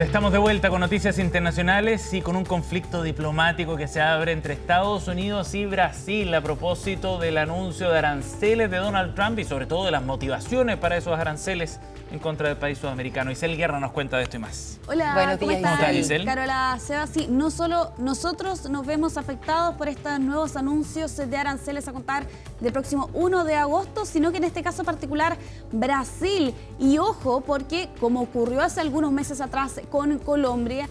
Estamos de vuelta con noticias internacionales y con un conflicto diplomático que se abre entre Estados Unidos y Brasil a propósito del anuncio de aranceles de Donald Trump y sobre todo de las motivaciones para esos aranceles en contra del país sudamericano. Isel Guerra nos cuenta de esto y más. Hola, buenos ¿cómo días, estás? Isel. Carola Seba, sí, no solo nosotros nos vemos afectados por estos nuevos anuncios de aranceles a contar del próximo 1 de agosto, sino que en este caso particular Brasil. Y ojo, porque como ocurrió hace algunos meses atrás con Colombia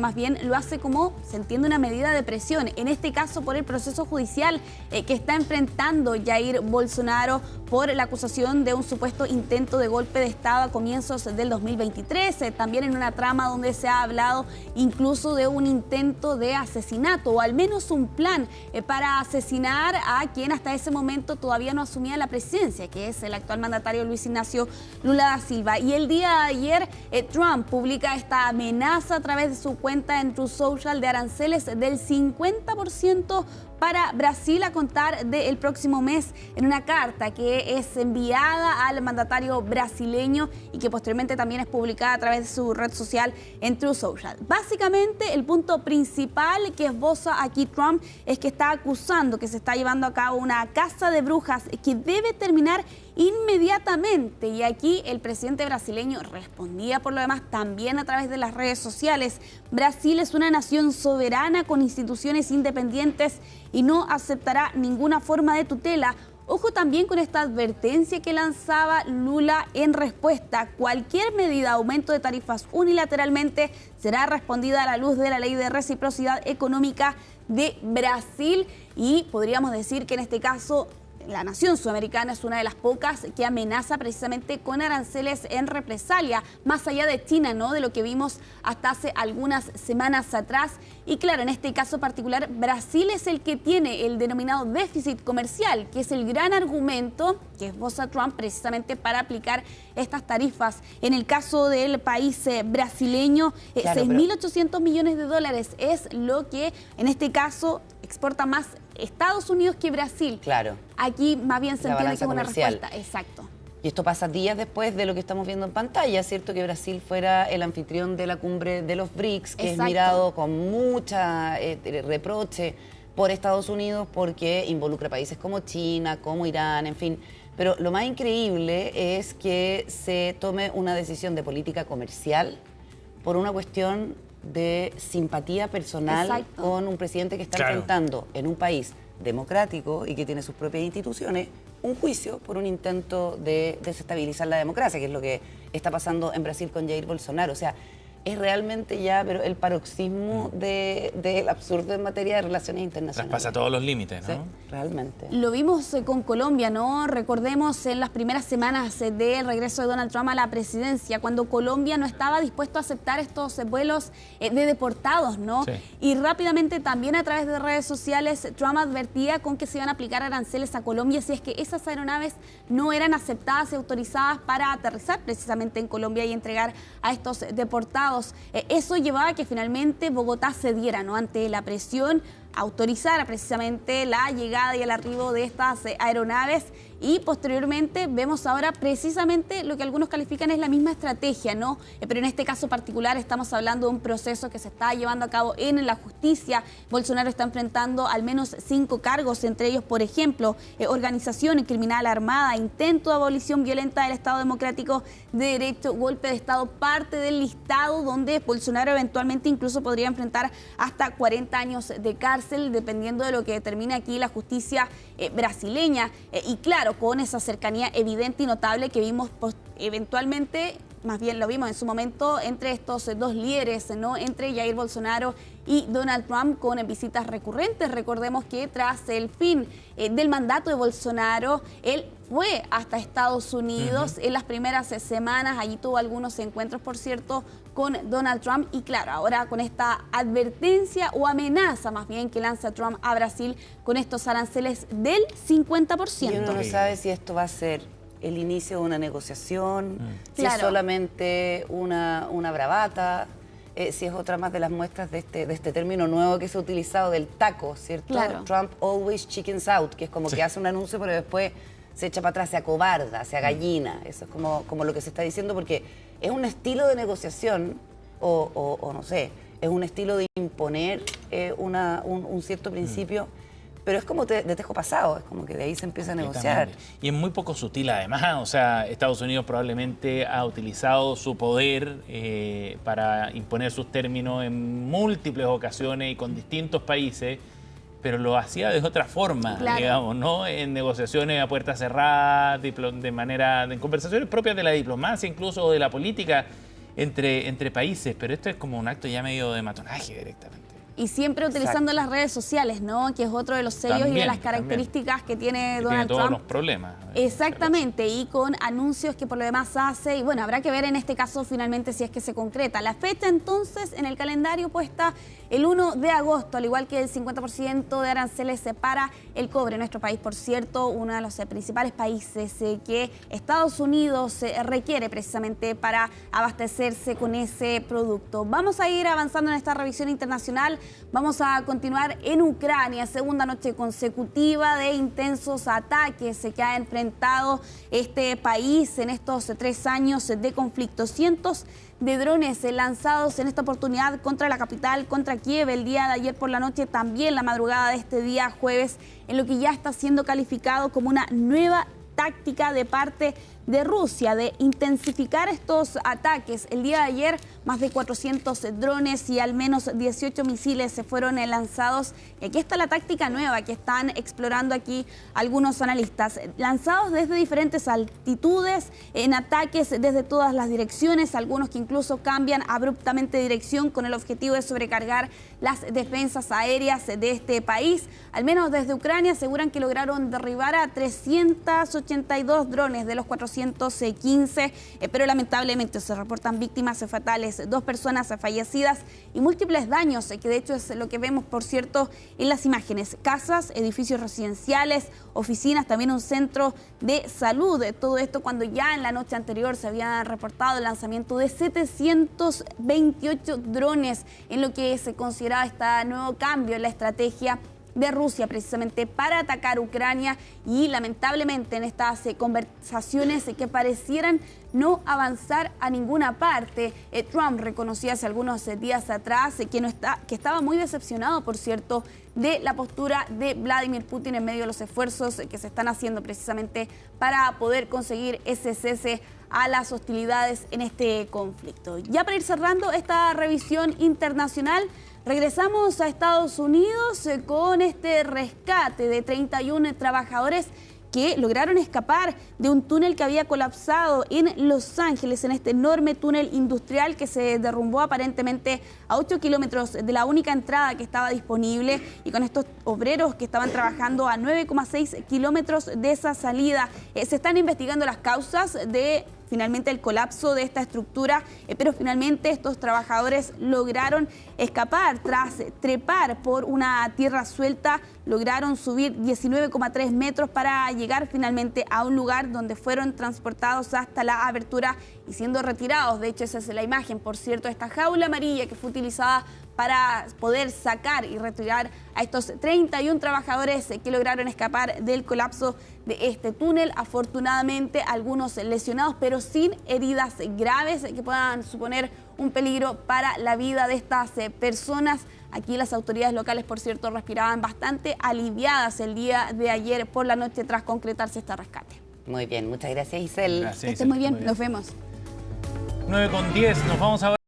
más bien, lo hace como, se entiende, una medida de presión. En este caso por el proceso judicial que está enfrentando Jair Bolsonaro por la acusación de un supuesto intento de golpe de Estado a comienzos del 2023, también en una trama donde se ha hablado incluso de un intento de asesinato o al menos un plan para asesinar a quien hasta ese momento todavía no asumía la presidencia, que es el actual mandatario Luis Ignacio Lula da Silva. Y el día de ayer Trump publica esta amenaza a través de su cuenta en Truth Social de aranceles del 50% para Brasil a contar del próximo mes en una carta que es enviada al mandatario brasileño y que posteriormente también es publicada a través de su red social en Truth Social. Básicamente el punto principal que esboza aquí Trump es que está acusando que se está llevando a cabo una caza de brujas que debe terminar inmediatamente, y aquí el presidente brasileño respondía por lo demás también a través de las redes sociales. Brasil es una nación soberana con instituciones independientes y no aceptará ninguna forma de tutela. Ojo también con esta advertencia que lanzaba Lula en respuesta: cualquier medida de aumento de tarifas unilateralmente será respondida a la luz de la ley de reciprocidad económica de Brasil. Y podríamos decir que en este caso la nación sudamericana es una de las pocas que amenaza precisamente con aranceles en represalia, más allá de China, ¿no? De lo que vimos hasta hace algunas semanas atrás. Y claro, en este caso particular, Brasil es el que tiene el denominado déficit comercial, que es el gran argumento que esboza Trump precisamente para aplicar estas tarifas. En el caso del país brasileño, claro, 6.800 millones de dólares es lo que en este caso exporta más Estados Unidos que Brasil. Claro. Aquí más bien se entiende que es una comercial. respuesta. Exacto. Y esto pasa días después de lo que estamos viendo en pantalla, ¿cierto? Que Brasil fuera el anfitrión de la cumbre de los BRICS, que Exacto. es mirado con mucha reproche por Estados Unidos porque involucra países como China, como Irán, en fin. Pero lo más increíble es que se tome una decisión de política comercial por una cuestión de simpatía personal. Exacto. Con un presidente que está enfrentando en un país democrático y que tiene sus propias instituciones un juicio por un intento de desestabilizar la democracia, que es lo que está pasando en Brasil con Jair Bolsonaro. O sea, es realmente ya pero el paroxismo del absurdo en materia de relaciones internacionales. Traspasa todos los límites, ¿no? Sí, realmente. Lo vimos con Colombia, ¿no? Recordemos en las primeras semanas del regreso de Donald Trump a la presidencia, cuando Colombia no estaba dispuesto a aceptar estos vuelos de deportados, ¿no? Sí. Y rápidamente también a través de redes sociales Trump advertía con que se iban a aplicar aranceles a Colombia si es que esas aeronaves no eran aceptadas y autorizadas para aterrizar precisamente en Colombia y entregar a estos deportados. Eso llevaba a que finalmente Bogotá cediera, ¿no? Ante la presión, autorizara precisamente la llegada y el arribo de estas aeronaves. Y posteriormente vemos ahora precisamente lo que algunos califican es la misma estrategia, ¿no? Pero en este caso particular estamos hablando de un proceso que se está llevando a cabo en la justicia. Bolsonaro está enfrentando al menos 5 cargos, entre ellos, por ejemplo, organización criminal armada, intento de abolición violenta del Estado Democrático de Derecho, golpe de Estado, parte del listado donde Bolsonaro eventualmente incluso podría enfrentar hasta 40 años de cárcel, dependiendo de lo que determine aquí la justicia brasileña. Y claro, con esa cercanía evidente y notable que vimos eventualmente, más bien lo vimos en su momento, entre estos dos líderes, ¿no? Entre Jair Bolsonaro y Donald Trump, con visitas recurrentes. Recordemos que tras el fin del mandato de Bolsonaro, él fue hasta Estados Unidos en las primeras semanas. Allí tuvo algunos encuentros, por cierto, con Donald Trump. Y claro, ahora con esta advertencia o amenaza más bien que lanza Trump a Brasil con estos aranceles del 50%. Y uno no sabe si esto va a ser el inicio de una negociación, si claro, es solamente una bravata, si es otra más de las muestras de este término nuevo que se ha utilizado del taco, ¿cierto? Claro. Trump always chickens out, que es como que hace un anuncio pero después se echa para atrás, se acobarda, se agallina. Eso es como lo que se está diciendo, porque es un estilo de negociación o no sé, es un estilo de imponer un cierto principio, pero es como de tejo pasado, es como que de ahí se empieza a negociar. Y es muy poco sutil además, o sea, Estados Unidos probablemente ha utilizado su poder para imponer sus términos en múltiples ocasiones y con distintos países, pero lo hacía de otra forma, digamos, ¿no? En negociaciones a puertas cerradas, en conversaciones propias de la diplomacia, incluso o de la política entre países, pero esto es como un acto ya medio de matonaje directamente. Y siempre utilizando las redes sociales, ¿no? Que es otro de los sellos y de las características que tiene Donald Trump. Todos los problemas. Exactamente, y con anuncios que por lo demás hace, y bueno, habrá que ver en este caso finalmente si es que se concreta. La fecha entonces en el calendario puesta el 1 de agosto, al igual que el 50% de aranceles para el cobre. Nuestro país, por cierto, uno de los principales países que Estados Unidos requiere precisamente para abastecerse con ese producto. Vamos a ir avanzando en esta revisión internacional. Vamos a continuar en Ucrania, segunda noche consecutiva de intensos ataques que ha enfrentado este país en estos 3 años de conflicto. Cientos de drones lanzados en esta oportunidad contra la capital, contra Kiev, el día de ayer por la noche, también la madrugada de este día jueves, en lo que ya está siendo calificado como una nueva táctica de parte de Rusia de intensificar estos ataques. El día de ayer más de 400 drones y al menos 18 misiles se fueron lanzados. Y aquí está la táctica nueva que están explorando aquí algunos analistas. Lanzados desde diferentes altitudes, en ataques desde todas las direcciones, algunos que incluso cambian abruptamente de dirección con el objetivo de sobrecargar las defensas aéreas de este país. Al menos desde Ucrania aseguran que lograron derribar a 382 drones de los 415, pero lamentablemente se reportan víctimas fatales, 2 personas fallecidas y múltiples daños, que de hecho es lo que vemos, por cierto, en las imágenes. Casas, edificios residenciales, oficinas, también un centro de salud. Todo esto cuando ya en la noche anterior se había reportado el lanzamiento de 728 drones, en lo que se consideraba este nuevo cambio en la estrategia de Rusia precisamente para atacar Ucrania, y lamentablemente en estas conversaciones que parecieran no avanzar a ninguna parte. Trump reconocía hace algunos días atrás que estaba muy decepcionado, por cierto, de la postura de Vladimir Putin en medio de los esfuerzos que se están haciendo precisamente para poder conseguir ese cese a las hostilidades en este conflicto. Ya para ir cerrando esta revisión internacional, regresamos a Estados Unidos con este rescate de 31 trabajadores que lograron escapar de un túnel que había colapsado en Los Ángeles, en este enorme túnel industrial que se derrumbó aparentemente a 8 kilómetros de la única entrada que estaba disponible, y con estos obreros que estaban trabajando a 9,6 kilómetros de esa salida. Se están investigando las causas de finalmente el colapso de esta estructura, pero finalmente estos trabajadores lograron escapar tras trepar por una tierra suelta. Lograron subir 19,3 metros para llegar finalmente a un lugar donde fueron transportados hasta la abertura y siendo retirados. De hecho, esa es la imagen, por cierto, esta jaula amarilla que fue utilizada para poder sacar y retirar a estos 31 trabajadores que lograron escapar del colapso de este túnel. Afortunadamente, algunos lesionados, pero sin heridas graves que puedan suponer un peligro para la vida de estas personas. Aquí las autoridades locales, por cierto, respiraban bastante aliviadas el día de ayer por la noche tras concretarse este rescate. Muy bien, muchas gracias, Isel. Gracias, Que esté muy bien, nos vemos. 9:10, nos vamos a